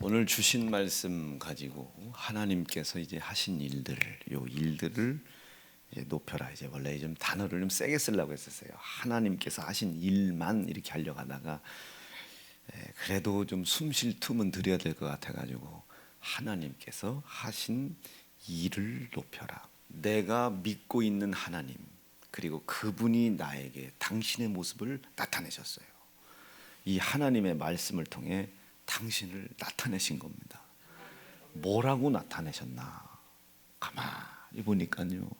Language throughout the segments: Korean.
오늘 주신 말씀 가지고 하나님께서 이제 하신 일들을 이제 높여라. 이제 원래 좀 단어를 좀 세게 쓰려고 했었어요. 하나님께서 하신 일만 이렇게 하려고 하다가 그래도 좀 숨 쉴 틈은 드려야 될 것 같아가지고 하나님께서 하신 일을 높여라. 내가 믿고 있는 하나님, 그리고 그분이 나에게 당신의 모습을 나타내셨어요. 이 하나님의 말씀을 통해 당신을 나타내신 겁니다. 뭐라고 나타내셨나? 가만히 보니까요,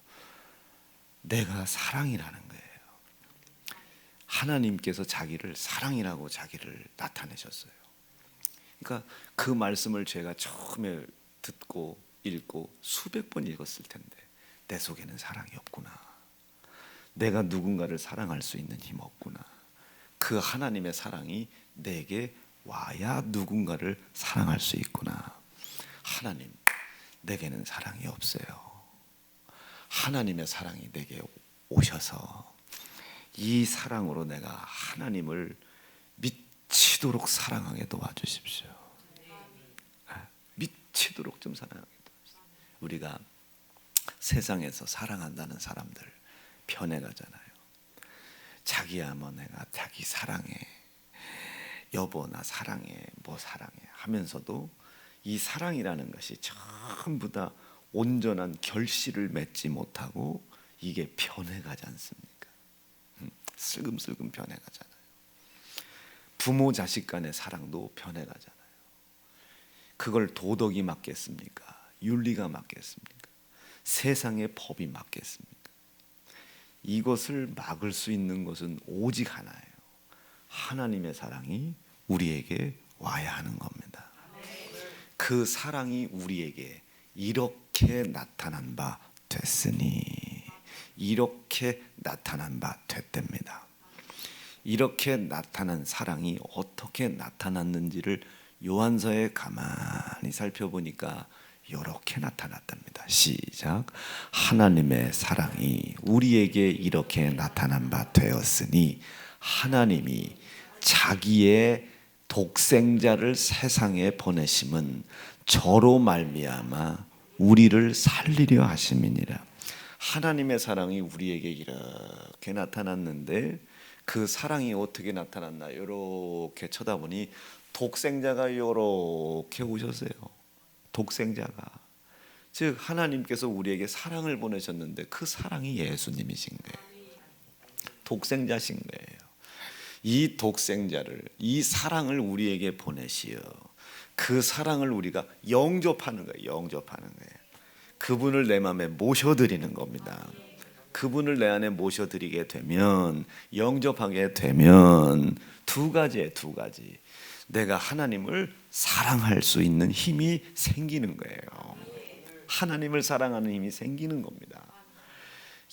내가 사랑이라는 거예요. 하나님께서 자기를 사랑이라고 자기를 나타내셨어요. 그러니까 그 말씀을 제가 처음에 듣고 읽고 수백 번 읽었을 텐데 내 속에는 사랑이 없구나. 내가 누군가를 사랑할 수 있는 힘 없구나. 그 하나님의 사랑이 내게 와야 누군가를 사랑할 수 있구나. 하나님, 내게는 사랑이 없어요. 하나님의 사랑이 내게 오셔서 이 사랑으로 내가 하나님을 미치도록 사랑하게 도와주십시오. 미치도록 좀 사랑하게 도와주십시오. 우리가 세상에서 사랑한다는 사람들 변해가잖아요. 자기야 뭐 내가 자기 사랑해, 여보 나 사랑해, 뭐 사랑해 하면서도 이 사랑이라는 것이 전부 다 온전한 결실을 맺지 못하고 이게 변해가지 않습니까? 슬금슬금 변해가잖아요. 부모 자식 간의 사랑도 변해가잖아요. 그걸 도덕이 맞겠습니까? 윤리가 맞겠습니까? 세상의 법이 맞겠습니까? 이것을 막을 수 있는 것은 오직 하나예요. 하나님의 사랑이 우리에게 와야 하는 겁니다. 그 사랑이 우리에게 이렇게 나타난 바 됐으니, 이렇게 나타난 바 됐답니다. 이렇게 나타난 사랑이 어떻게 나타났는지를 요한서에 가만히 살펴보니까 이렇게 나타났답니다. 시작. 하나님의 사랑이 우리에게 이렇게 나타난 바 되었으니 하나님이 자기의 독생자를 세상에 보내심은 저로 말미암아 우리를 살리려 하심이니라. 하나님의 사랑이 우리에게 이렇게 나타났는데 그 사랑이 어떻게 나타났나 이렇게 쳐다보니 독생자가 이렇게 오셨어요. 독생자가, 즉 하나님께서 우리에게 사랑을 보내셨는데 그 사랑이 예수님이신 거예요. 독생자신 거예요. 이 독생자를, 이 사랑을 우리에게 보내시어 그 사랑을 우리가 영접하는 거예요. 영접하는 거예요. 그분을 내 마음에 모셔드리는 겁니다. 그분을 내 안에 모셔드리게 되면, 영접하게 되면 두 가지. 내가 하나님을 사랑할 수 있는 힘이 생기는 거예요. 하나님을 사랑하는 힘이 생기는 겁니다.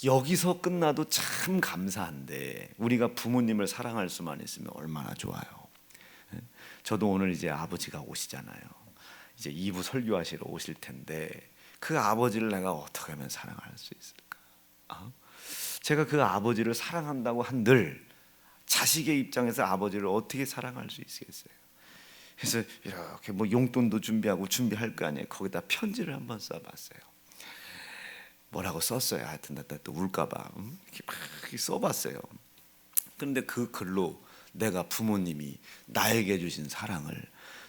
여기서 끝나도 참 감사한데 우리가 부모님을 사랑할 수만 있으면 얼마나 좋아요. 저도 오늘 이제 아버지가 오시잖아요. 이제 2부 설교하시러 오실 텐데 그 아버지를 내가 어떻게 하면 사랑할 수 있을까? 제가 그 아버지를 사랑한다고 한들 자식의 입장에서 아버지를 어떻게 사랑할 수 있겠어요? 그래서 이렇게 뭐 용돈도 준비할 거 아니에요. 거기다 편지를 한번 써봤어요. 뭐라고 썼어요. 하여튼 나 또 울까봐 이렇게 써봤어요. 그런데 그 글로 내가 부모님이 나에게 주신 사랑을,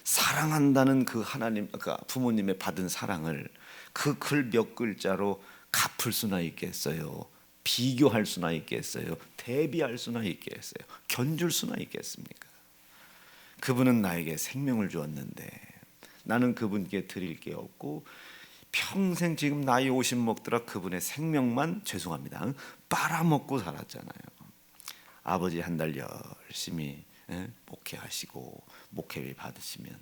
사랑한다는 그 하나님, 그 부모님의 받은 사랑을 그 글 몇 글자로 갚을 수나 있겠어요? 비교할 수나 있겠어요? 대비할 수나 있겠어요? 견줄 수나 있겠습니까? 그분은 나에게 생명을 주었는데 나는 그분께 드릴 게 없고 평생 지금 나이 50 먹더라 그분의 생명만, 죄송합니다, 빨아먹고 살았잖아요. 아버지 한 달 열심히 목회하시고 목회비 받으시면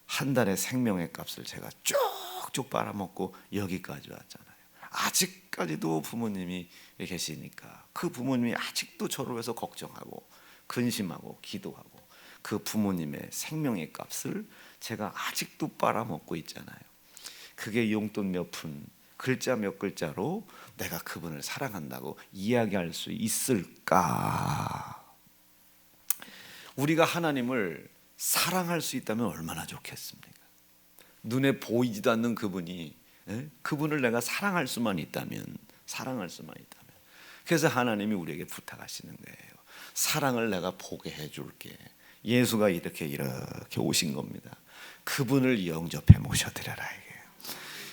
한 달의 생명의 값을 제가 쭉쭉 빨아먹고 여기까지 왔잖아요. 아직까지도 부모님이 계시니까 그 부모님이 아직도 저를 위해서 걱정하고 근심하고 기도하고 그 부모님의 생명의 값을 제가 아직도 빨아먹고 있잖아요. 그게 용돈 몇 푼, 글자 몇 글자로 내가 그분을 사랑한다고 이야기할 수 있을까? 우리가 하나님을 사랑할 수 있다면 얼마나 좋겠습니까? 눈에 보이지도 않는 그분이, 그분을 내가 사랑할 수만 있다면, 그래서 하나님이 우리에게 부탁하시는 거예요. 사랑을 내가 보게 해줄게. 예수가 이렇게 오신 겁니다. 그분을 영접해 모셔드려라 이게요.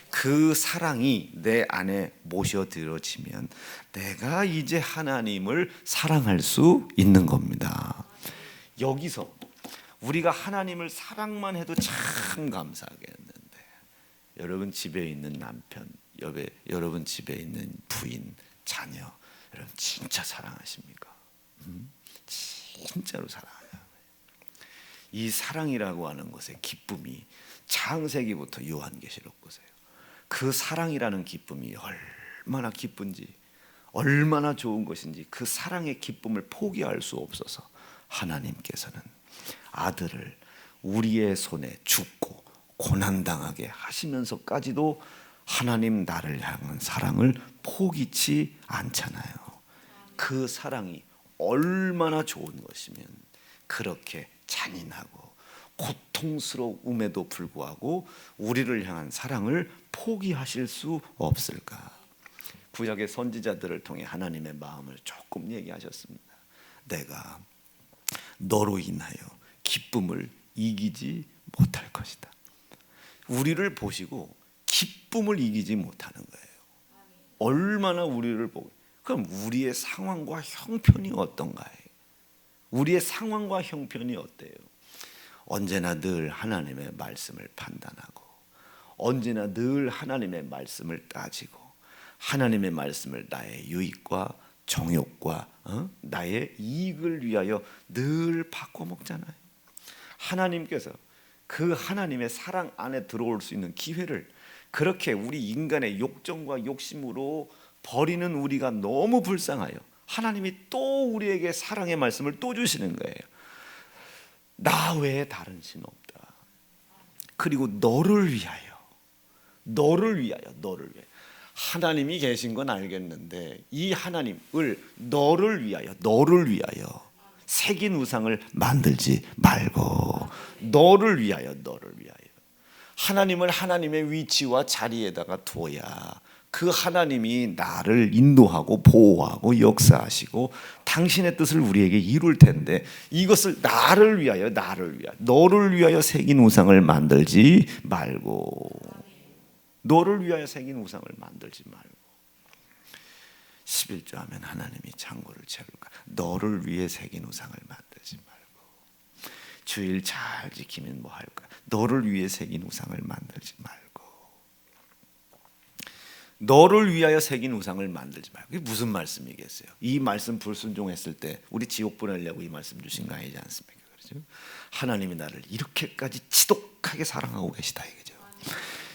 그 사랑이 내 안에 모셔들어지면 내가 이제 하나님을 사랑할 수 있는 겁니다. 여기서 우리가 하나님을 사랑만 해도 참 감사하겠는데, 여러분 집에 있는 남편, 여러분 집에 있는 부인, 자녀, 여러분 진짜 사랑하십니까? 진짜로 사랑해요. 이 사랑이라고 하는 것의 기쁨이 창세기부터 요한계시록 보세요. 그 사랑이라는 기쁨이 얼마나 기쁜지, 얼마나 좋은 것인지, 그 사랑의 기쁨을 포기할 수 없어서 하나님께서는 아들을 우리의 손에 죽고 고난당하게 하시면서까지도 하나님 나를 향한 사랑을 포기치 않잖아요. 그 사랑이 얼마나 좋은 것이면 그렇게 잔인하고 고통스러움에도 불구하고 우리를 향한 사랑을 포기하실 수 없을까? 구약의 선지자들을 통해 하나님의 마음을 조금 얘기하셨습니다. 내가 너로 인하여 기쁨을 이기지 못할 것이다. 우리를 보시고 기쁨을 이기지 못하는 거예요. 얼마나 우리를 보고, 그럼 우리의 상황과 형편이 어떤가요? 우리의 상황과 형편이 어때요? 언제나 늘 하나님의 말씀을 판단하고, 언제나 늘 하나님의 말씀을 따지고, 하나님의 말씀을 나의 유익과 정욕과 나의 이익을 위하여 늘 바꿔먹잖아요. 하나님께서 그 하나님의 사랑 안에 들어올 수 있는 기회를 그렇게 우리 인간의 욕정과 욕심으로 버리는 우리가 너무 불쌍하여 하나님이 또 우리에게 사랑의 말씀을 또 주시는 거예요. 나 외에 다른 신 없다. 그리고 너를 위하여. 하나님이 계신 건 알겠는데 이 하나님을 너를 위하여 새긴 우상을 만들지 말고 너를 위하여 하나님을 하나님의 위치와 자리에다가 둬야 그 하나님이 나를 인도하고 보호하고 역사하시고 당신의 뜻을 우리에게 이룰 텐데, 이것을 너를 위하여 새긴 우상을 만들지 말고, 너를 위하여 새긴 우상을 만들지 말고. 11조 하면 하나님이 창고를 채울까? 너를 위해 새긴 우상을 만들지 말고. 주일 잘 지키면 뭐 할까? 너를 위해 새긴 우상을 만들지 말고. 너를 위하여 새긴 우상을 만들지 말고. 이게 무슨 말씀이겠어요? 이 말씀 불순종했을 때 우리 지옥 보내려고 이 말씀 주신 거 아니지 않습니까? 그렇죠? 하나님이 나를 이렇게까지 지독하게 사랑하고 계시다 이거죠.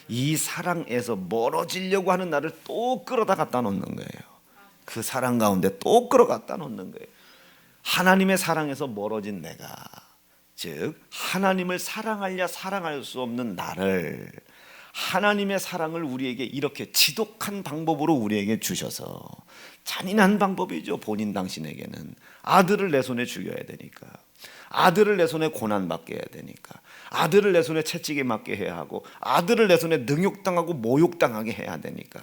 이 사랑에서 멀어지려고 하는 나를 또 끌어다 갖다 놓는 거예요. 그 사랑 가운데 또 끌어갖다 놓는 거예요. 하나님의 사랑에서 멀어진 내가, 즉 하나님을 사랑하려 사랑할 수 없는 나를 하나님의 사랑을 우리에게 이렇게 지독한 방법으로 우리에게 주셔서, 잔인한 방법이죠. 본인 당신에게는 아들을 내 손에 죽여야 되니까, 아들을 내 손에 고난받게 해야 되니까, 아들을 내 손에 채찍에 맞게 해야 하고, 아들을 내 손에 능욕당하고 모욕당하게 해야 되니까,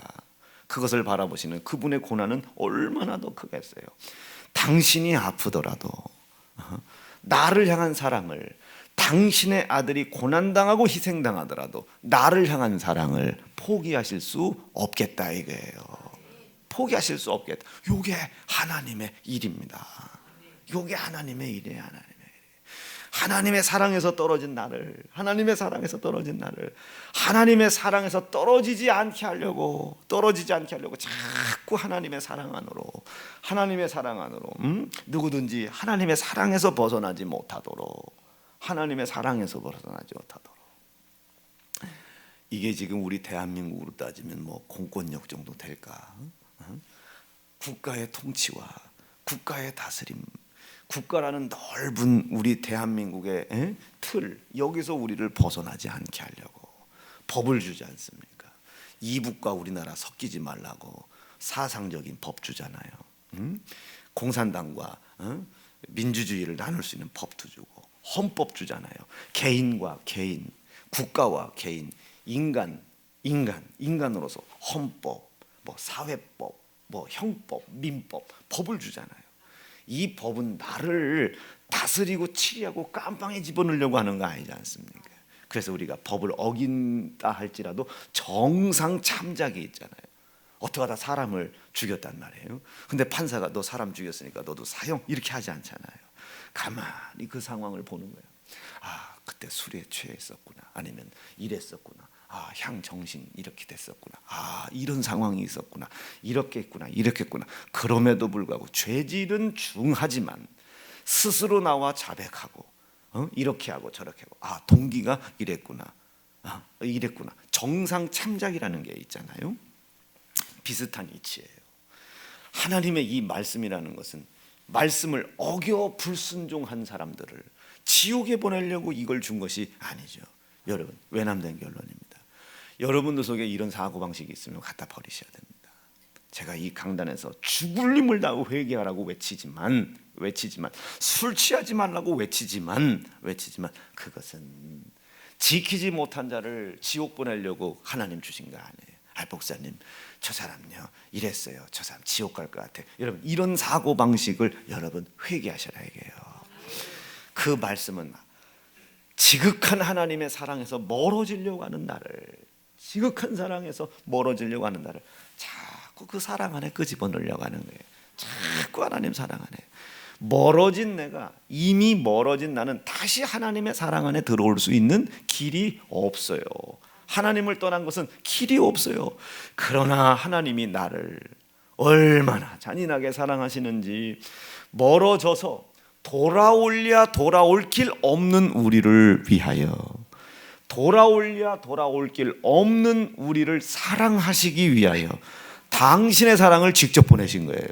그것을 바라보시는 그분의 고난은 얼마나 더 크겠어요. 당신이 아프더라도 나를 향한 사랑을, 당신의 아들이 고난당하고 희생당하더라도 나를 향한 사랑을 포기하실 수 없겠다 이거예요. 포기하실 수 없겠다. 이게 하나님의 일입니다. 이게 하나님의 일이에요. 하나님의 사랑에서 떨어진 나를, 하나님의 사랑에서 떨어지지 않게 하려고 자꾸 하나님의 사랑 안으로 누구든지 하나님의 사랑에서 벗어나지 못하도록, 이게 지금 우리 대한민국으로 따지면 뭐 공권력 정도 될까? 국가의 통치와 국가의 다스림, 국가라는 넓은 우리 대한민국의 틀, 여기서 우리를 벗어나지 않게 하려고 법을 주지 않습니까? 이북과 우리나라 섞이지 말라고 사상적인 법 주잖아요. 공산당과 민주주의를 나눌 수 있는 법도 주고 헌법 주잖아요. 개인과 개인, 국가와 개인, 인간으로서 헌법, 뭐 사회법, 뭐 형법, 민법, 법을 주잖아요. 이 법은 나를 다스리고 치리하고 깜빵에 집어넣으려고 하는 거 아니지 않습니까? 그래서 우리가 법을 어긴다 할지라도 정상 참작이 있잖아요. 어떻게 하다 사람을 죽였단 말이에요. 근데 판사가 너 사람 죽였으니까 너도 사형 이렇게 하지 않잖아요. 가만히 그 상황을 보는 거예요. 아, 그때 술에 취해 있었구나. 아니면 이랬었구나. 아, 향정신 이렇게 됐었구나. 아, 이런 상황이 있었구나. 이렇게 했구나. 이렇게 했구나. 그럼에도 불구하고 죄질은 중하지만 스스로 나와 자백하고 이렇게 하고 저렇게 하고 아, 동기가 이랬구나. 아, 이랬구나. 정상 참작이라는 게 있잖아요. 비슷한 이치예요. 하나님의 이 말씀이라는 것은 말씀을 어겨 불순종한 사람들을 지옥에 보내려고 이걸 준 것이 아니죠. 여러분, 외람된 결론입니다. 여러분들 속에 이런 사고방식이 있으면 갖다 버리셔야 됩니다. 제가 이 강단에서 죽을 힘을 다하고 회개하라고 외치지만 술 취하지 말라고 외치지만 그것은 지키지 못한 자를 지옥 보내려고 하나님 주신 거 아니에요. 아, 목사님, 저 사람요 이랬어요. 저 사람 지옥 갈 것 같아. 여러분, 이런 사고방식을 여러분 회개하셔야 해요. 그 말씀은 지극한 하나님의 사랑에서 멀어지려고 하는 나를, 지극한 사랑에서 멀어지려고 하는 나를 자꾸 그 사랑 안에 끄집어 넣으려고 하는 거예요. 자꾸 하나님 사랑 안에 멀어진 내가, 이미 멀어진 나는 다시 하나님의 사랑 안에 들어올 수 있는 길이 없어요. 하나님을 떠난 것은 길이 없어요. 그러나 하나님이 나를 얼마나 잔인하게 사랑하시는지 멀어져서 돌아올랴 돌아올 길 없는 우리를 위하여, 돌아올랴 돌아올 길 없는 우리를 사랑하시기 위하여 당신의 사랑을 직접 보내신 거예요.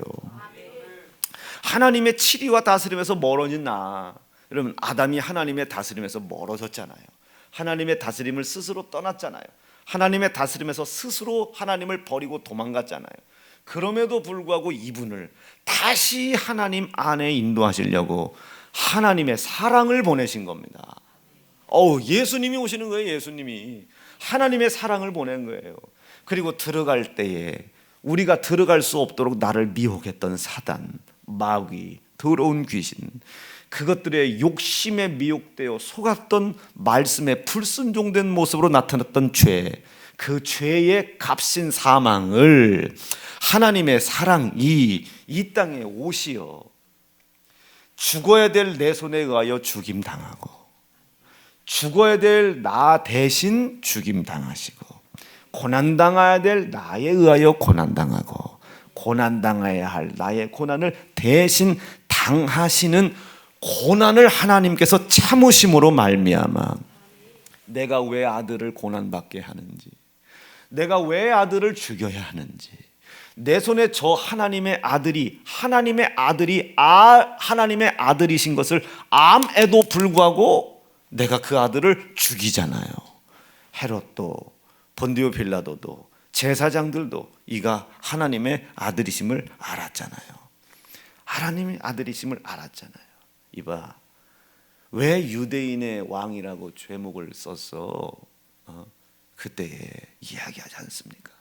하나님의 치리와 다스림에서 멀어진 나, 여러분, 아담이 하나님의 다스림에서 멀어졌잖아요. 하나님의 다스림을 스스로 떠났잖아요. 하나님의 다스림에서 스스로 하나님을 버리고 도망갔잖아요. 그럼에도 불구하고 이분을 다시 하나님 안에 인도하시려고 하나님의 사랑을 보내신 겁니다. 예수님이 오시는 거예요. 예수님이 하나님의 사랑을 보낸 거예요. 그리고 들어갈 때에 우리가 들어갈 수 없도록 나를 미혹했던 사단, 마귀, 더러운 귀신, 그것들의 욕심에 미혹되어 속았던 말씀에 불순종된 모습으로 나타났던 죄, 그 죄의 값인 사망을 하나님의 사랑이 이 땅에 오시어 죽어야 될 내 손에 의하여 죽임 당하고, 죽어야 될 나 대신 죽임 당하시고, 고난 당해야 될 나에 의하여 고난 당하고, 고난 당해야 할 나의 고난을 대신 당하시는 고난을 하나님께서 참으심으로 말미암아 내가 왜 아들을 고난받게 하는지, 내가 왜 아들을 죽여야 하는지, 내 손에 저 하나님의 아들이 하나님의 아들이신 것을 암에도 불구하고 내가 그 아들을 죽이잖아요. 헤롯도 본디오 빌라도도 제사장들도 이가 하나님의 아들이심을 알았잖아요. 하나님의 아들이심을 알았잖아요. 이봐, 왜 유대인의 왕이라고 죄목을 썼어? 그때에 이야기하지 않습니까?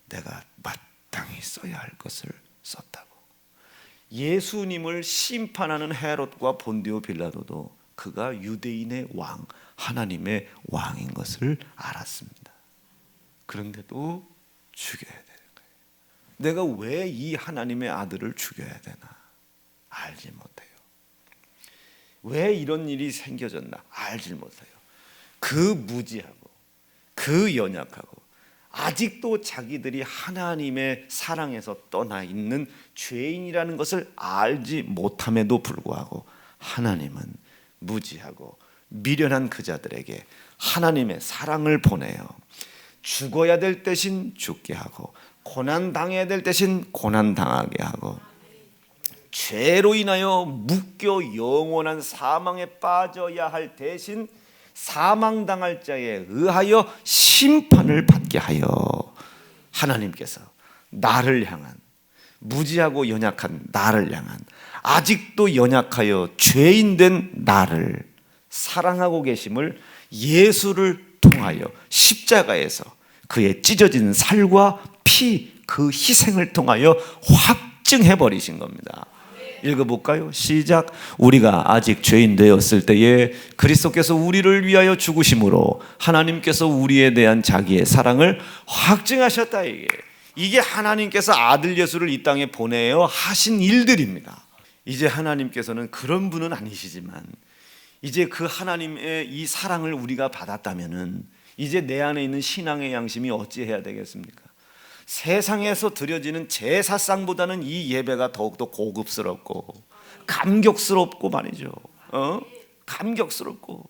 내가 마땅히 써야 할 것을 썼다고. 예수님을 심판하는 헤롯과 본디오 빌라도도 그가 유대인의 왕, 하나님의 왕인 것을 알았습니다. 그런데도 죽여야 되는 거예요. 내가 왜 이 하나님의 아들을 죽여야 되나 알지 못해요. 왜 이런 일이 생겨졌나 알지 못해요. 그 무지하고 그 연약하고 아직도 자기들이 하나님의 사랑에서 떠나 있는 죄인이라는 것을 알지 못함에도 불구하고 하나님은 무지하고 미련한 그 자들에게 하나님의 사랑을 보내요. 죽어야 될 대신 죽게 하고, 고난 당해야 될 대신 고난 당하게 하고, 죄로 인하여 묶여 영원한 사망에 빠져야 할 대신 사망당할 자에 의하여 심판을 받게 하여 하나님께서 나를 향한, 무지하고 연약한 나를 향한, 아직도 연약하여 죄인된 나를 사랑하고 계심을 예수를 통하여 통하여 십자가에서 그의 찢어진 살과 피, 그 희생을 통하여 확증해 버리신 겁니다. 읽어볼까요? 시작. 우리가 아직 죄인 되었을 때에 그리스도께서 우리를 위하여 죽으심으로 하나님께서 우리에 대한 자기의 사랑을 확증하셨다. 이게 하나님께서 아들 예수를 이 땅에 보내어 하신 일들입니다. 이제 하나님께서는 그런 분은 아니시지만 이제 그 하나님의 이 사랑을 우리가 받았다면은 이제 내 안에 있는 신앙의 양심이 어찌해야 되겠습니까? 세상에서 드려지는 제사상보다는 이 예배가 더욱더 고급스럽고 감격스럽고 말이죠. 감격스럽고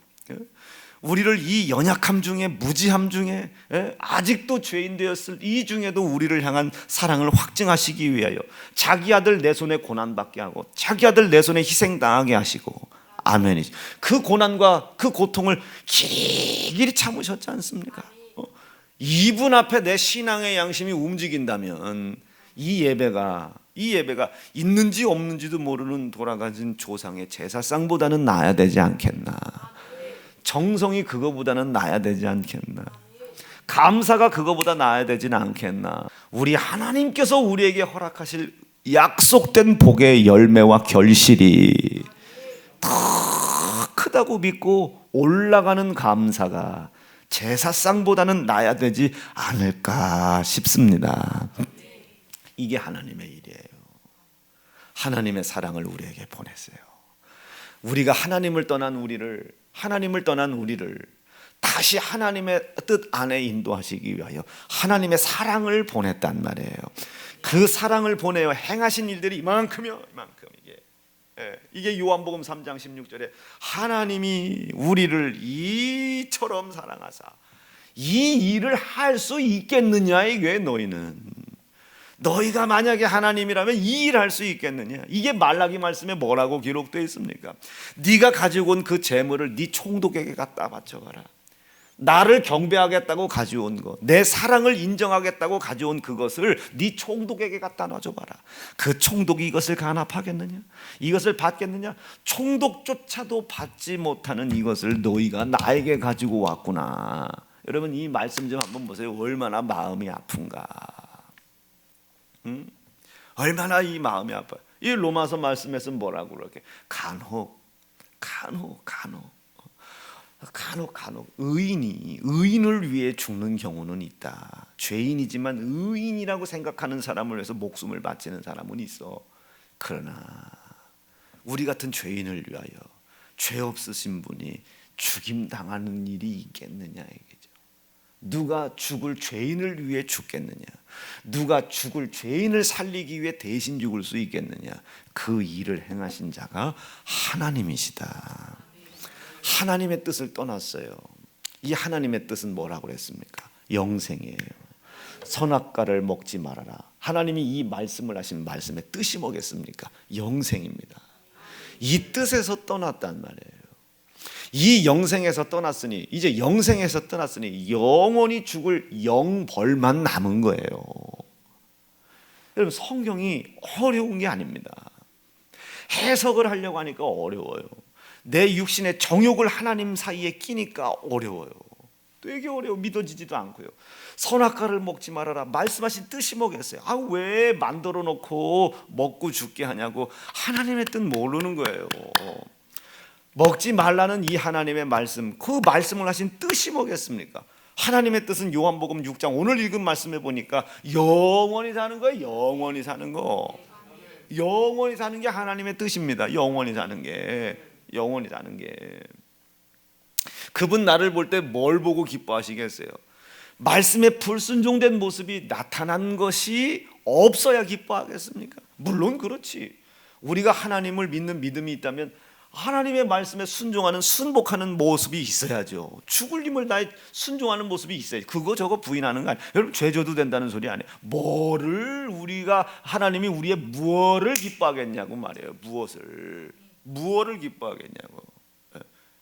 우리를 이 연약함 중에, 무지함 중에, 아직도 죄인 되었을 이 중에도 우리를 향한 사랑을 확증하시기 위하여 자기 아들 내 손에 고난받게 하고 자기 아들 내 손에 희생당하게 하시고, 아멘이죠. 그 고난과 그 고통을 길이 참으셨지 않습니까? 이분 앞에 내 신앙의 양심이 움직인다면 이 예배가 있는지 없는지도 모르는 돌아가신 조상의 제사상보다는 나아야 되지 않겠나. 정성이 그거보다는 나아야 되지 않겠나. 감사가 그거보다 나아야 되지는 않겠나. 우리 하나님께서 우리에게 허락하실 약속된 복의 열매와 결실이 더 크다고 믿고 올라가는 감사가 제사상보다는 나아야 되지 않을까 싶습니다. 이게 하나님의 일이에요. 하나님의 사랑을 우리에게 보냈어요. 우리가 하나님을 떠난 우리를 다시 하나님의 뜻 안에 인도하시기 위하여 하나님의 사랑을 보냈단 말이에요. 그 사랑을 보내어 행하신 일들이 이만큼이요, 이만큼. 이게 요한복음 3장 16절에 하나님이 우리를 이처럼 사랑하사 이 일을 할 수 있겠느냐. 이게 너희가 만약에 하나님이라면 이 일 할 수 있겠느냐. 이게 말라기 말씀에 뭐라고 기록되어 있습니까? 네가 가지고 온 그 재물을 네 총독에게 갖다 바쳐가라. 나를 경배하겠다고 가져온 것, 내 사랑을 인정하겠다고 가져온 그것을 네 총독에게 갖다 놔줘봐라. 그 총독이 이것을 간합하겠느냐? 이것을 받겠느냐? 총독조차도 받지 못하는 이것을 너희가 나에게 가지고 왔구나. 여러분, 이 말씀 좀 한번 보세요. 얼마나 마음이 아픈가. 얼마나 이 마음이 아파요. 이 로마서 말씀에서 뭐라고 그렇게 간혹 의인을 위해 죽는 경우는 있다. 죄인이지만 의인이라고 생각하는 사람을 위해서 목숨을 바치는 사람은 있어. 그러나 우리 같은 죄인을 위하여 죄 없으신 분이 죽임당하는 일이 있겠느냐 이거죠. 누가 죽을 죄인을 위해 죽겠느냐? 누가 죽을 죄인을 살리기 위해 대신 죽을 수 있겠느냐? 그 일을 행하신 자가 하나님이시다. 하나님의 뜻을 떠났어요. 이 하나님의 뜻은 뭐라고 그랬습니까? 영생이에요. 선악과를 먹지 말아라. 하나님이 이 말씀을 하신 말씀의 뜻이 뭐겠습니까? 영생입니다. 이 뜻에서 떠났단 말이에요. 이 영생에서 떠났으니, 이제 영생에서 떠났으니 영원히 죽을 영벌만 남은 거예요. 여러분, 성경이 어려운 게 아닙니다. 해석을 하려고 하니까 어려워요. 내 육신의 정욕을 하나님 사이에 끼니까 어려워요. 되게 어려워. 믿어지지도 않고요. 선악과를 먹지 말아라. 말씀하신 뜻이 뭐겠어요? 왜 만들어 놓고 먹고 죽게 하냐고. 하나님의 뜻 모르는 거예요. 먹지 말라는 이 하나님의 말씀, 그 말씀을 하신 뜻이 뭐겠습니까? 하나님의 뜻은 요한복음 6장 오늘 읽은 말씀에 보니까 영원히 사는 거예요. 영원히 사는 거. 영원히 사는 게 하나님의 뜻입니다. 영원히 사는 게. 그분 나를 볼 때 뭘 보고 기뻐하시겠어요? 말씀에 불순종된 모습이 나타난 것이 없어야 기뻐하겠습니까? 물론 그렇지. 우리가 하나님을 믿는 믿음이 있다면 하나님의 말씀에 순종하는, 순복하는 모습이 있어야죠. 죽을 힘을 다해 순종하는 모습이 있어야지. 그거 저거 부인하는 거 아니에요. 여러분, 죄 져도 된다는 소리 아니에요. 하나님이 우리의 무엇을 기뻐하겠냐고 말이에요. 무엇을 기뻐하겠냐고.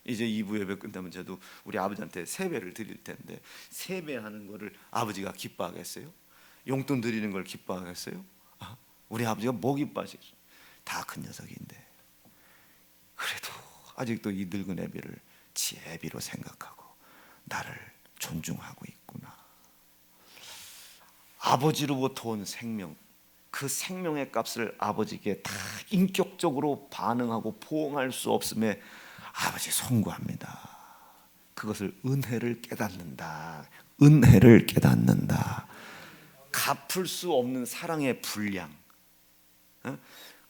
이제 2부 예배 끝나면 저도 우리 아버지한테 세배를 드릴 텐데, 세배하는 거를 아버지가 기뻐하겠어요? 용돈 드리는 걸 기뻐하겠어요? 우리 아버지가 뭐 기뻐하시겠어요? 다 큰 녀석인데 그래도 아직도 이 늙은 애비를 지 애비로 생각하고 나를 존중하고 있구나. 아버지로부터 온 생명, 그 생명의 값을 아버지께 다 인격적으로 반응하고 포옹할 수 없음에 아버지 송구합니다. 그것을 은혜를 깨닫는다. 은혜를 깨닫는다. 갚을 수 없는 사랑의 분량,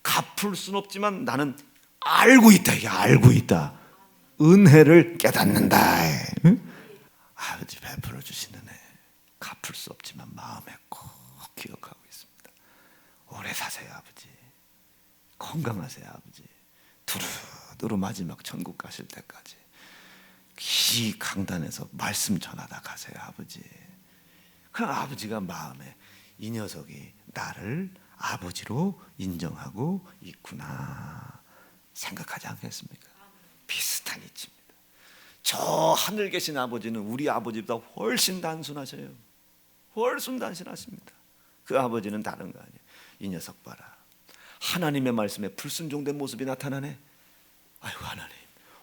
갚을 수는 없지만 나는 알고 있다. 이게 알고 있다. 은혜를 깨닫는다. 아버지 베풀어 주신 은혜, 갚을 수 없지만 마음에 꼭 기억하고 있습니다. 오래 사세요 아버지. 건강하세요 아버지. 두루두루 마지막 천국 가실 때까지 이 강단에서 말씀 전하다 가세요 아버지. 그럼 아버지가 마음에 이 녀석이 나를 아버지로 인정하고 있구나 생각하지 않겠습니까? 비슷한 이치입니다. 저 하늘 계신 아버지는 우리 아버지보다 훨씬 단순하셔요. 훨씬 단순하십니다. 그 아버지는 다른 거 아니에요. 이 녀석 봐라, 하나님의 말씀에 불순종된 모습이 나타나네. 아이고 하나님,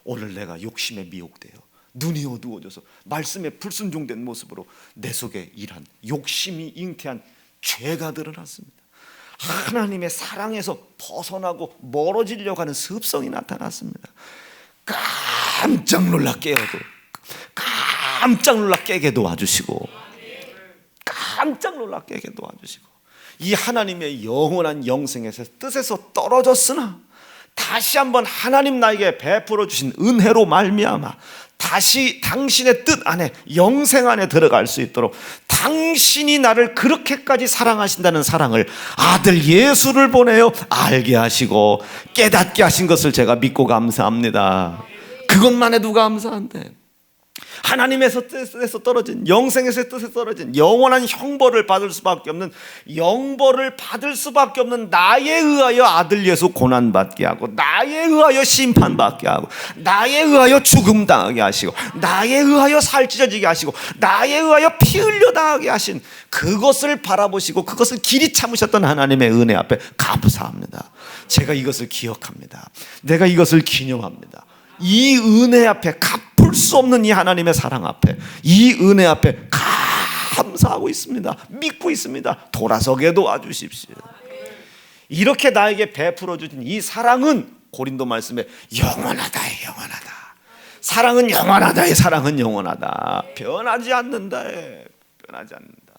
오늘 내가 욕심에 미혹되어 눈이 어두워져서 말씀에 불순종된 모습으로 내 속에 일한 욕심이 잉태한 죄가 드러났습니다. 하나님의 사랑에서 벗어나고 멀어지려고 하는 습성이 나타났습니다. 깜짝 놀라 깨어도, 깜짝 놀라 깨게 도와주시고, 깜짝 놀라 깨게 도와주시고, 이 하나님의 영원한 영생에서 뜻에서 떨어졌으나 다시 한번 하나님 나에게 베풀어 주신 은혜로 말미암아 다시 당신의 뜻 안에, 영생 안에 들어갈 수 있도록 당신이 나를 그렇게까지 사랑하신다는 사랑을 아들 예수를 보내어 알게 하시고 깨닫게 하신 것을 제가 믿고 감사합니다. 그것만 해도 감사한데, 하나님에서 뜻에서 떨어진, 영생에서 뜻에서 떨어진 영원한 형벌을 받을 수밖에 없는, 영벌을 받을 수밖에 없는 나에 의하여 아들 예수 고난받게 하고, 나에 의하여 심판받게 하고, 나에 의하여 죽음 당하게 하시고, 나에 의하여 살 찢어지게 하시고, 나에 의하여 피 흘려 당하게 하신 그것을 바라보시고 그것을 길이 참으셨던 하나님의 은혜 앞에 감사합니다. 제가 이것을 기억합니다. 내가 이것을 기념합니다. 이 은혜 앞에, 갚을 수 없는 이 하나님의 사랑 앞에, 이 은혜 앞에 감사하고 있습니다. 믿고 있습니다. 돌아서게 도와주십시오. 이렇게 나에게 베풀어 주신 이 사랑은 고린도 말씀에 영원하다, 영원하다. 사랑은 영원하다, 사랑은 영원하다. 변하지 않는다, 변하지 않는다.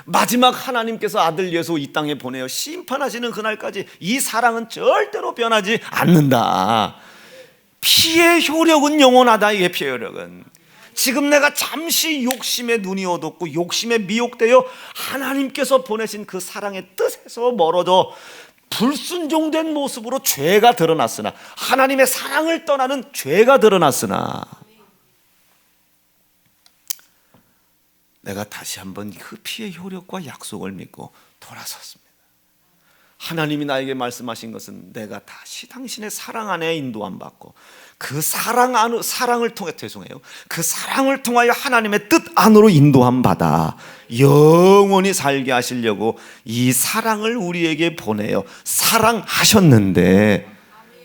마지막 하나님께서 아들 예수 이 땅에 보내어 심판하시는 그날까지 이 사랑은 절대로 변하지 않는다. 피의 효력은 영원하다. 이게 피의 효력은, 지금 내가 잠시 욕심에 눈이 어둡고 욕심에 미혹되어 하나님께서 보내신 그 사랑의 뜻에서 멀어져 불순종된 모습으로 죄가 드러났으나, 하나님의 사랑을 떠나는 죄가 드러났으나, 내가 다시 한번 그 피의 효력과 약속을 믿고 돌아섰습니다. 하나님이 나에게 말씀하신 것은 내가 다시 당신의 사랑 안에 인도함 받고, 그 사랑을 통해, 죄송해요, 그 사랑을 통하여 하나님의 뜻 안으로 인도함 받아 영원히 살게 하시려고 이 사랑을 우리에게 보내어 사랑하셨는데,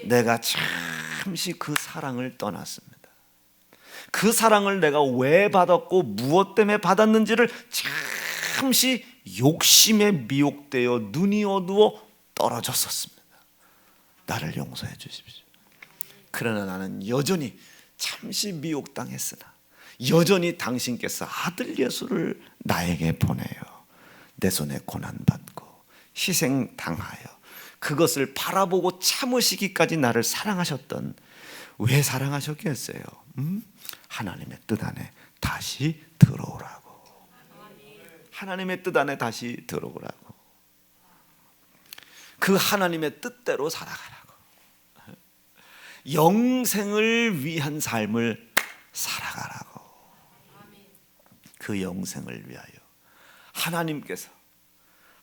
내가 잠시 그 사랑을 떠났습니다. 그 사랑을 내가 왜 받았고 무엇 때문에 받았는지를 잠시 욕심에 미혹되어 눈이 어두워 떨어졌었습니다. 나를 용서해 주십시오. 그러나 나는 여전히 잠시 미혹당했으나 여전히 당신께서 아들 예수를 나에게 보내어 내 손에 고난받고 희생당하여 그것을 바라보고 참으시기까지 나를 사랑하셨던, 왜 사랑하셨겠어요? 하나님의 뜻 안에 다시 들어오라고. 하나님의 뜻 안에 다시 들어오라고. 그 하나님의 뜻대로 살아가라고. 영생을 위한 삶을 살아가라고. 그 영생을 위하여 하나님께서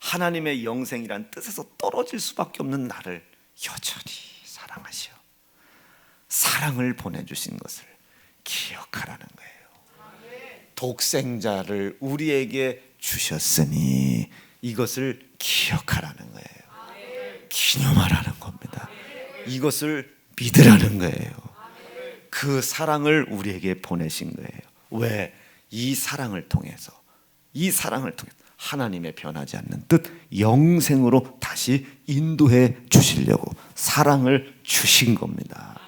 하나님의 영생이란 뜻에서 떨어질 수밖에 없는 나를 여전히 사랑하시어 사랑을 보내주신 것을 기억하라는 거예요. 독생자를 우리에게 주셨으니 이것을 기억하라는 거예요. 기념하라는 겁니다. 이것을 믿으라는 거예요. 그 사랑을 우리에게 보내신 거예요. 왜? 이 사랑을 통해서 하나님의 변하지 않는 뜻 영생으로 다시 인도해 주시려고 사랑을 주신 겁니다.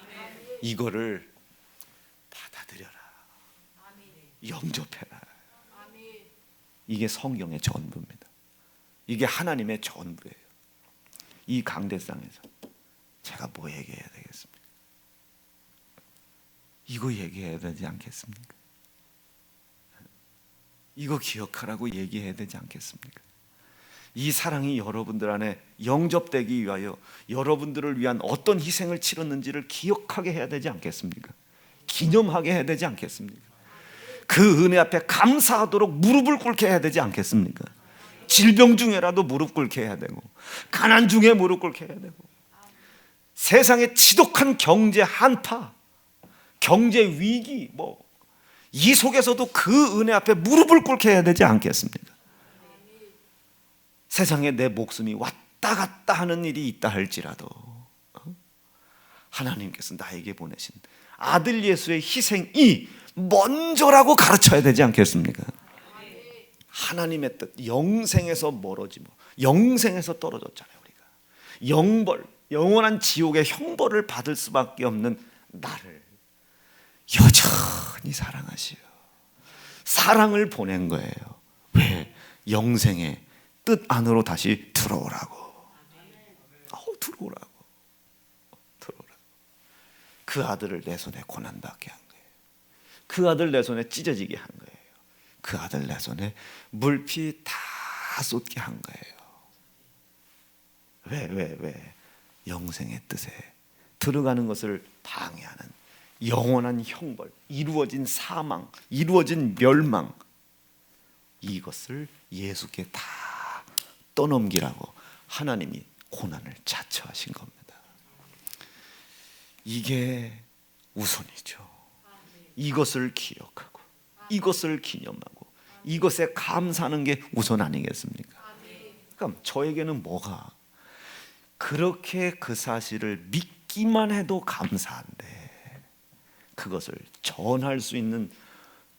이거를 받아들여라. 영접해라. 이게 성경의 전부입니다. 이게 하나님의 전부예요. 이 강대상에서 제가 뭐 얘기해야 되겠습니까? 이거 얘기해야 되지 않겠습니까? 이거 기억하라고 얘기해야 되지 않겠습니까? 이 사랑이 여러분들 안에 영접되기 위하여 여러분들을 위한 어떤 희생을 치렀는지를 기억하게 해야 되지 않겠습니까? 기념하게 해야 되지 않겠습니까? 그 은혜 앞에 감사하도록 무릎을 꿇게 해야 되지 않겠습니까? 질병 중에라도 무릎 꿇게 해야 되고, 가난 중에 무릎 꿇게 해야 되고, 세상의 지독한 경제 한파, 경제 위기, 이 속에서도 그 은혜 앞에 무릎을 꿇게 해야 되지 않겠습니까? 세상에 내 목숨이 왔다 갔다 하는 일이 있다 할지라도 하나님께서 나에게 보내신 아들 예수의 희생이 먼저라고 가르쳐야 되지 않겠습니까? 하나님의 뜻, 영생에서 멀어지고 영생에서 떨어졌잖아요. 우리가 영벌, 영원한 지옥의 형벌을 받을 수밖에 없는 나를 여전히 사랑하시오. 사랑을 보낸 거예요. 왜? 영생의 뜻 안으로 다시 들어오라고. 들어오라고. 그 아들을 내 손에 고난받게 한 거예요. 그 아들 내 손에 찢어지게 한 거예요. 그 아들 내 손에 물피 다 쏟게 한 거예요. 왜? 영생의 뜻에 들어가는 것을 방해하는 영원한 형벌, 이루어진 사망, 이루어진 멸망, 이것을 예수께 다 떠넘기라고 하나님이 고난을 자처하신 겁니다. 이게 우선이죠. 이것을 기억하고 이것을 기념하고 이것에 감사하는 게 우선 아니겠습니까? 그럼 저에게는 뭐가 그렇게 그 사실을 믿기만 해도 감사한데 그것을 전할 수 있는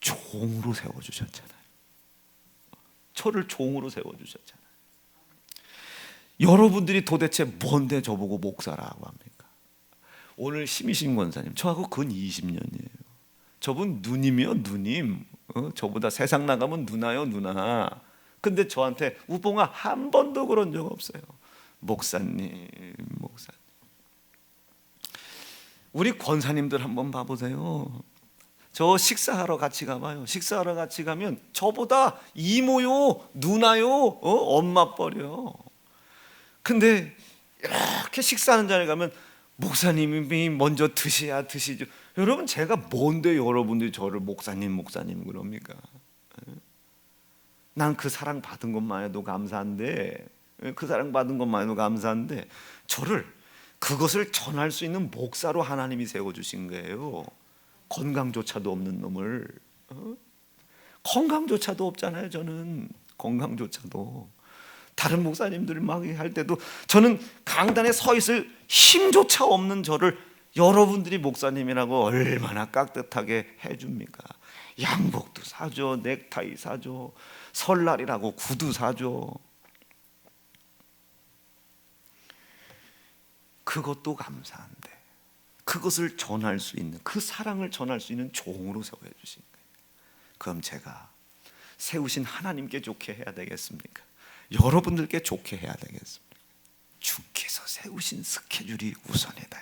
종으로 세워주셨잖아요. 저를 종으로 세워주셨잖아요. 여러분들이 도대체 뭔데 저보고 목사라고 합니까? 오늘 심희신 권사님 저하고 근 20년이에요. 저분 누님이요, 누님. 저보다 세상 나가면 누나요, 누나. 근데 저한테 우봉아 한 번도 그런 적 없어요. 목사님. 우리 권사님들 한번 봐보세요. 저 식사하러 같이 가봐요. 식사하러 같이 가면 저보다 이모요, 누나요, 엄마 뻘이요. 근데 이렇게 식사하는 자리에 가면 목사님이 먼저 드셔야 드시죠. 여러분 제가 뭔데 여러분들이 저를 목사님 그럽니까? 난 그 사랑 받은 것만 해도 감사한데 저를 그것을 전할 수 있는 목사로 하나님이 세워주신 거예요. 건강조차도 없는 놈을. 건강조차도 없잖아요. 저는 건강조차도. 다른 목사님들 막 할 때도 저는 강단에 서 있을 힘조차 없는 저를 여러분들이 목사님이라고 얼마나 깍듯하게 해줍니까? 양복도 사줘, 넥타이 사줘, 설날이라고 구두 사줘. 그것도 감사한데 그것을 전할 수 있는, 그 사랑을 전할 수 있는 종으로 세워주신 거예요. 그럼 제가 세우신 하나님께 좋게 해야 되겠습니까? 여러분들께 좋게 해야 되겠습니까? 주께서 세우신 스케줄이 우선이다.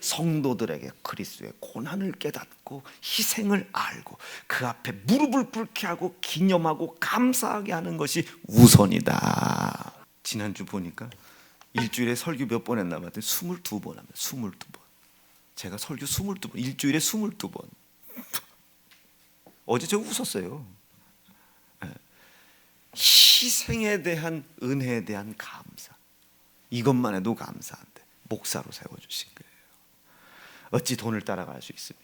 성도들에게 그리스도의 고난을 깨닫고 희생을 알고 그 앞에 무릎을 꿇게 하고 기념하고 감사하게 하는 것이 우선이다. 지난주 보니까 일주일에 설교 몇 번 했나 봤더니 22번 합니다. 22번. 제가 설교 22번, 일주일에 22번. 어제 저 웃었어요. 희생에 대한 은혜에 대한 감사, 이것만 해도 감사한데 목사로 세워주신 거예요. 어찌 돈을 따라갈 수 있으며,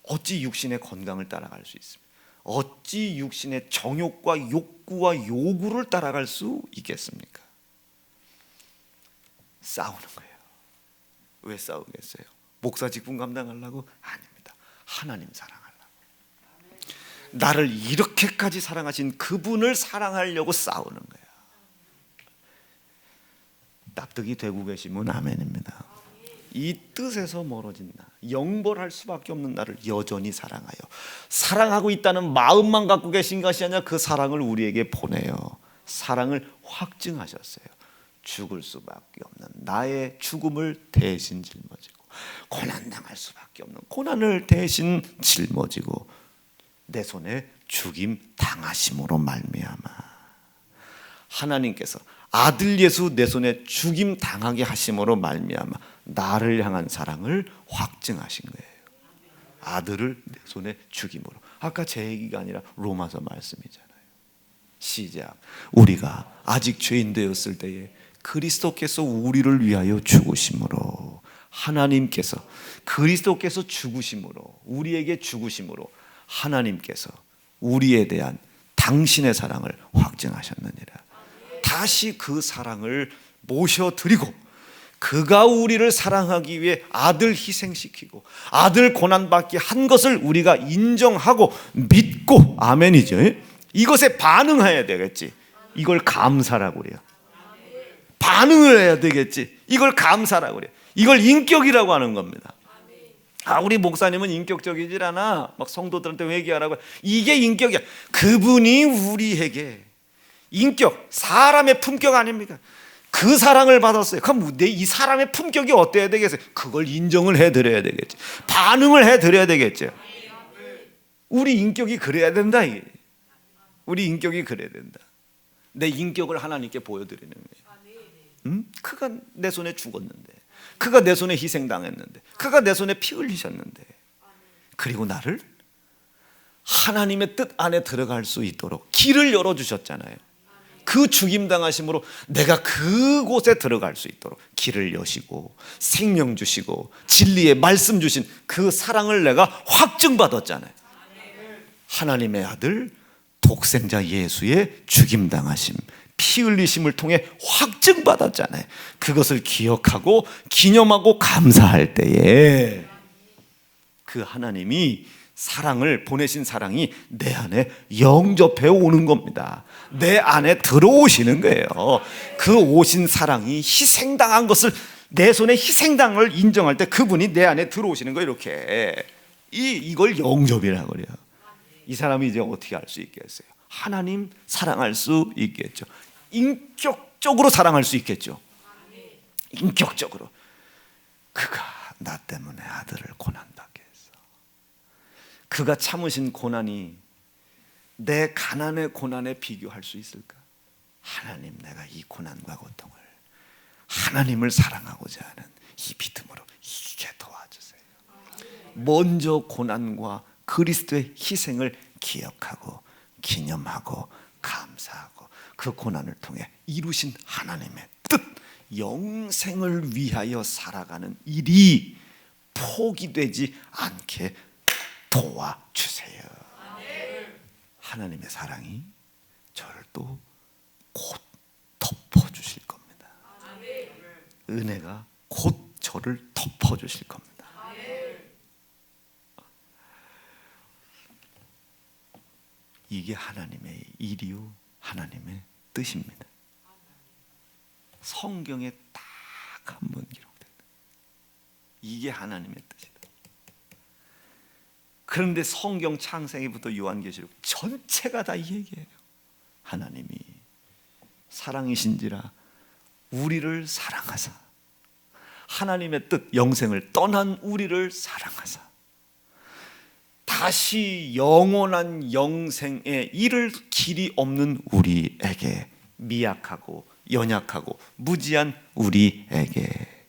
어찌 육신의 건강을 따라갈 수 있으며, 어찌 육신의 정욕과 욕구와 요구를 따라갈 수 있겠습니까? 싸우는 거예요. 왜 싸우겠어요? 목사 직분 감당하려고? 아닙니다. 하나님 사랑하려고. 나를 이렇게까지 사랑하신 그분을 사랑하려고 싸우는 거야. 납득이 되고 계시면 아멘입니다. 이 뜻에서 멀어진 나, 영벌할 수밖에 없는 나를 여전히 사랑하여 사랑하고 있다는 마음만 갖고 계신 것이 아니라 그 사랑을 우리에게 보내요. 사랑을 확증하셨어요. 죽을 수밖에 없는 나의 죽음을 대신 짊어지고 고난당할 수밖에 없는 고난을 대신 짊어지고 내 손에 죽임 당하심으로 말미암아 하나님께서 아들 예수 내 손에 죽임 당하게 하심으로 말미암아 나를 향한 사랑을 확증하신 거예요. 아들을 내 손에 죽임으로. 아까 제 얘기가 아니라 로마서 말씀이잖아요. 시작. 우리가 아직 죄인 되었을 때에 그리스도께서 우리를 위하여 죽으심으로 하나님께서 그리스도께서 죽으심으로 우리에게 죽으심으로 하나님께서 우리에 대한 당신의 사랑을 확증하셨느니라. 다시 그 사랑을 모셔드리고 그가 우리를 사랑하기 위해 아들 희생시키고 아들 고난받게 한 것을 우리가 인정하고 믿고 아멘이죠. 이것에 반응해야 되겠지. 이걸 감사라고 그래요. 반응을 해야 되겠지. 이걸 감사라고 그래요. 이걸 인격이라고 하는 겁니다. 우리 목사님은 인격적이질 않아. 막 성도들한테 회개하라고. 이게 인격이야. 그분이 우리에게 인격, 사람의 품격 아닙니까? 그 사랑을 받았어요. 그럼 이 사람의 품격이 어때야 되겠어요? 그걸 인정을 해드려야 되겠지. 반응을 해드려야 되겠죠. 우리 인격이 그래야 된다. 우리 인격이 그래야 된다. 내 인격을 하나님께 보여드리는 거예요. 그가 내 손에 죽었는데, 그가 내 손에 희생당했는데, 그가 내 손에 피 흘리셨는데, 그리고 나를 하나님의 뜻 안에 들어갈 수 있도록 길을 열어주셨잖아요. 그 죽임당하심으로 내가 그곳에 들어갈 수 있도록 길을 여시고 생명 주시고 진리의 말씀 주신 그 사랑을 내가 확증받았잖아요. 하나님의 아들 독생자 예수의 죽임당하심 피 흘리심을 통해 확증받았잖아요. 그것을 기억하고 기념하고 감사할 때에 그 하나님이 사랑을 보내신 사랑이 내 안에 영접해 오는 겁니다. 내 안에 들어오시는 거예요. 그 오신 사랑이 희생당한 것을 내 손에 희생당을 인정할 때 그분이 내 안에 들어오시는 거예요. 이렇게 이걸 영접이라고 그래요. 이 사람이 이제 어떻게 할 수 있겠어요? 하나님 사랑할 수 있겠죠. 인격적으로 사랑할 수 있겠죠. 인격적으로 그가 나 때문에 아들을 고난받게 했어. 그가 참으신 고난이 내 가난의 고난에 비교할 수 있을까? 하나님, 내가 이 고난과 고통을 하나님을 사랑하고자 하는 이 믿음으로 이기게 도와주세요. 먼저 고난과 그리스도의 희생을 기억하고 기념하고 감사하고 그 고난을 통해 이루신 하나님의 뜻, 영생을 위하여 살아가는 일이 포기되지 않게 도와주세요. 하나님의 사랑이 저를 또 곧 덮어주실 겁니다. 은혜가 곧 저를 덮어주실 겁니다. 이게 하나님의 일이요 하나님의 뜻입니다. 성경에 딱 한 번 기록된다. 이게 하나님의 뜻이다. 그런데 성경 창세기부터 요한계시록 전체가 다 이 얘기예요. 하나님이 사랑이신지라 우리를 사랑하사 하나님의 뜻 영생을 떠난 우리를 사랑하사 다시 영원한 영생에 이를 길이 없는 우리에게 미약하고 연약하고 무지한 우리에게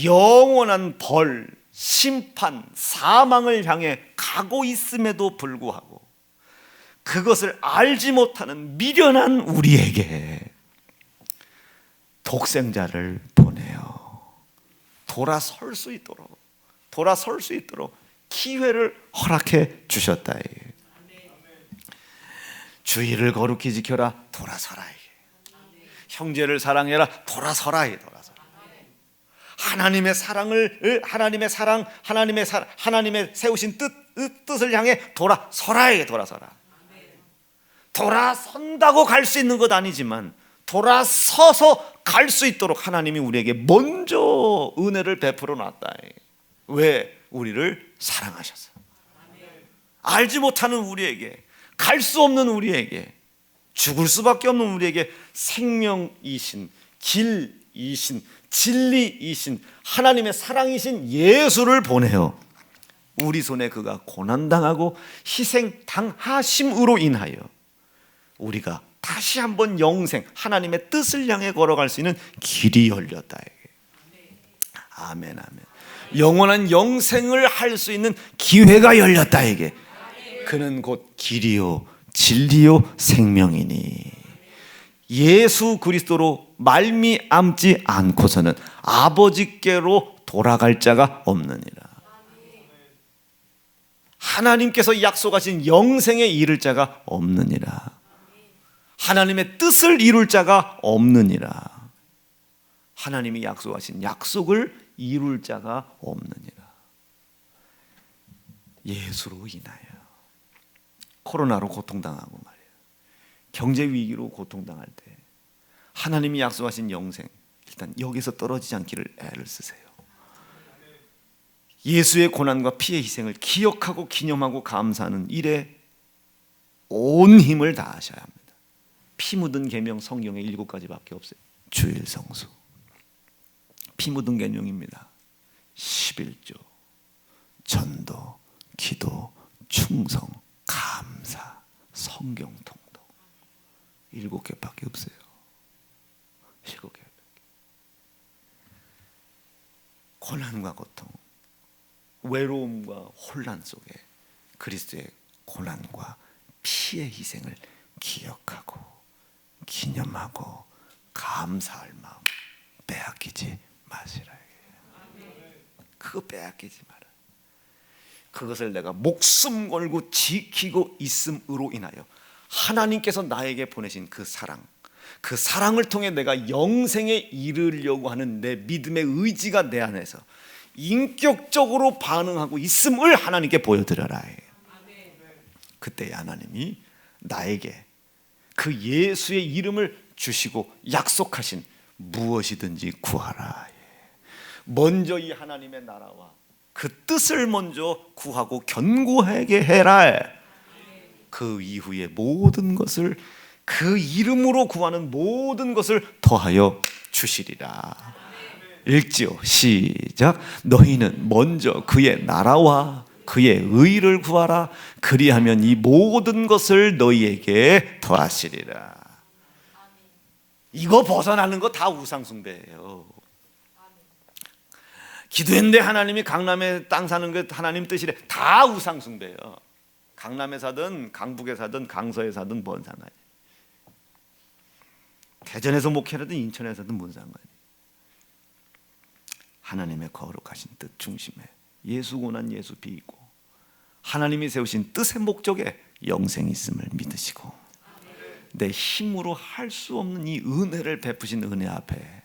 영원한 벌, 심판, 사망을 향해 가고 있음에도 불구하고 그것을 알지 못하는 미련한 우리에게 독생자를 보내어 돌아설 수 있도록 기회를 허락해 주셨다. 주의를 거룩히 지켜라. 돌아서라. 형제를 사랑해라. 돌아서라. 하나님의 사랑을 하나님의 세우신 뜻 뜻을 향해 돌아서라. 돌아선다고 갈 수 있는 것 아니지만 돌아서서 갈 수 있도록 하나님이 우리에게 먼저 은혜를 베풀어 놨다. 왜? 우리를 사랑하셔서. 알지 못하는 우리에게, 갈 수 없는 우리에게, 죽을 수밖에 없는 우리에게 생명이신, 길이신, 진리이신, 하나님의 사랑이신 예수를 보내어 우리 손에 그가 고난당하고 희생당하심으로 인하여 우리가 다시 한번 영생, 하나님의 뜻을 향해 걸어갈 수 있는 길이 열렸다. 아멘, 아멘. 영원한 영생을 할 수 있는 기회가 열렸다. 그는 곧 길이요 진리요 생명이니 예수 그리스도로 말미암지 않고서는 아버지께로 돌아갈 자가 없느니라. 하나님께서 약속하신 영생에 이를 자가 없느니라. 하나님의 뜻을 이룰 자가 없느니라. 하나님이 약속하신 약속을 이룰 자가 없느니라. 예수로 인하여 코로나로 고통당하고 말이에요, 경제 위기로 고통당할 때 하나님이 약속하신 영생, 일단 여기서 떨어지지 않기를 애를 쓰세요. 예수의 고난과 피의 희생을 기억하고 기념하고 감사하는 일에 온 힘을 다하셔야 합니다. 피 묻은 계명 성경에 7가지밖에 없어요. 주일 성수, 피 묻은 계명입니다. 11조, 전도, 기도, 충성, 감사, 성경 통독. 7개밖에 없어요. 7개. 고난과 고통, 외로움과 혼란 속에 그리스도의 고난과 피의 희생을 기억하고 기념하고 감사할 마음 빼앗기지 마시라. 그거 빼앗기지 마라. 그것을 내가 목숨 걸고 지키고 있음으로 인하여 하나님께서 나에게 보내신 그 사랑, 그 사랑을 통해 내가 영생에 이르려고 하는 내 믿음의 의지가 내 안에서 인격적으로 반응하고 있음을 하나님께 보여드려라. 그때 하나님이 나에게 그 예수의 이름을 주시고 약속하신 무엇이든지 구하라. 먼저 이 하나님의 나라와 그 뜻을 먼저 구하고 견고하게 해라. 그 이후에 모든 것을, 그 이름으로 구하는 모든 것을 더하여 주시리라. 읽지요. 시작. 너희는 먼저 그의 나라와 그의 의를 구하라. 그리하면 이 모든 것을 너희에게 더하시리라. 이거 벗어나는 거 다 우상숭배예요. 기도했는데 하나님이 강남에 땅 사는 게 하나님 뜻이래. 다 우상숭배예요. 강남에 사든 강북에 사든 강서에 사든 뭔 상관이에요. 대전에서 목회하든 인천에서든 뭔 상관이에요. 하나님의 거룩하신 뜻 중심에 예수 고난 예수 비이고 하나님이 세우신 뜻의 목적에 영생이 있음을 믿으시고 내 힘으로 할 수 없는 이 은혜를 베푸신 은혜 앞에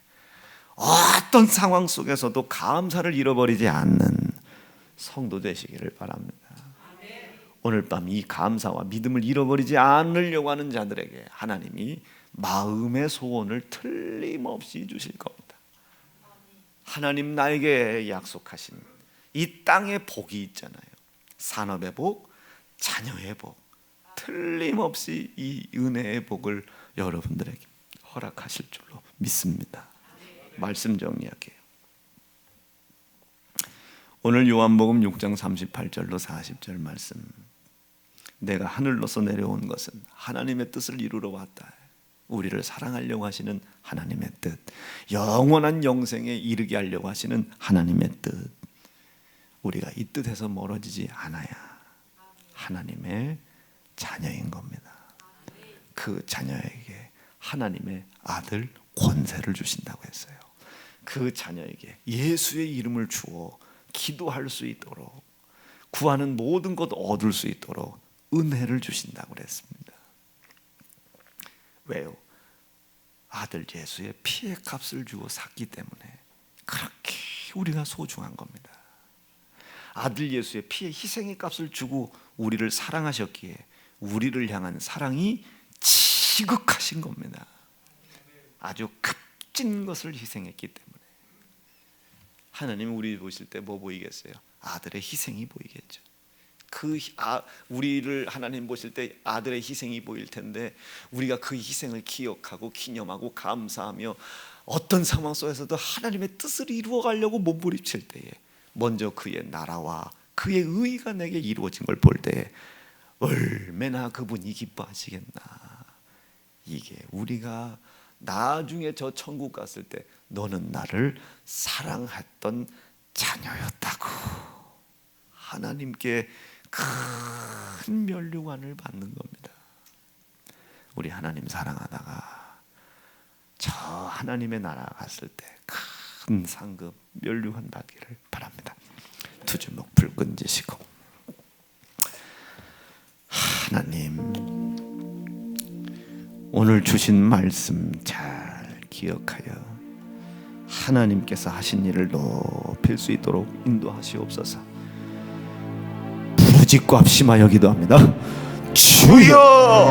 어떤 상황 속에서도 감사를 잃어버리지 않는 성도 되시기를 바랍니다. 오늘 밤 이 감사와 믿음을 잃어버리지 않으려고 하는 자들에게 하나님이 마음의 소원을 틀림없이 주실 겁니다. 하나님 나에게 약속하신 이 땅의 복이 있잖아요. 산업의 복, 자녀의 복, 틀림없이 이 은혜의 복을 여러분들에게 허락하실 줄로 믿습니다. 말씀 정리할게요. 오늘 요한복음 6장 38절로 40절 말씀. 내가 하늘로서 내려온 것은 하나님의 뜻을 이루러 왔다. 우리를 사랑하려고 하시는 하나님의 뜻, 영원한 영생에 이르게 하려고 하시는 하나님의 뜻. 우리가 이 뜻에서 멀어지지 않아야 하나님의 자녀인 겁니다. 그 자녀에게 하나님의 아들 권세를 주신다고 했어요. 그 자녀에게 예수의 이름을 주어 기도할 수 있도록, 구하는 모든 것 얻을 수 있도록 은혜를 주신다고 그랬습니다. 왜요? 아들 예수의 피의 값을 주고 샀기 때문에 그렇게 우리가 소중한 겁니다. 아들 예수의 피의 희생의 값을 주고 우리를 사랑하셨기에 우리를 향한 사랑이 지극하신 겁니다. 아주 값진 것을 희생했기 때문에. 하나님은 우리 보실 때 뭐 보이겠어요? 아들의 희생이 보이겠죠. 우리를 하나님 보실 때 아들의 희생이 보일 텐데, 우리가 그 희생을 기억하고 기념하고 감사하며 어떤 상황 속에서도 하나님의 뜻을 이루어가려고 몸부림칠 때에 먼저 그의 나라와 그의 의가 내게 이루어진 걸 볼 때에 얼마나 그분이 기뻐하시겠나. 이게 우리가 나중에 저 천국 갔을 때 너는 나를 사랑했던 자녀였다고 하나님께 큰 면류관을 받는 겁니다. 우리 하나님 사랑하다가 저 하나님의 나라 갔을 때 큰 상급 면류관 받기를 바랍니다. 두 주먹 불 끈지시고, 하나님 오늘 주신 말씀 잘 기억하여 하나님께서 하신 일을 높일 수 있도록 인도하시옵소서. 부르짖고 합심하여 기도합니다. 주여!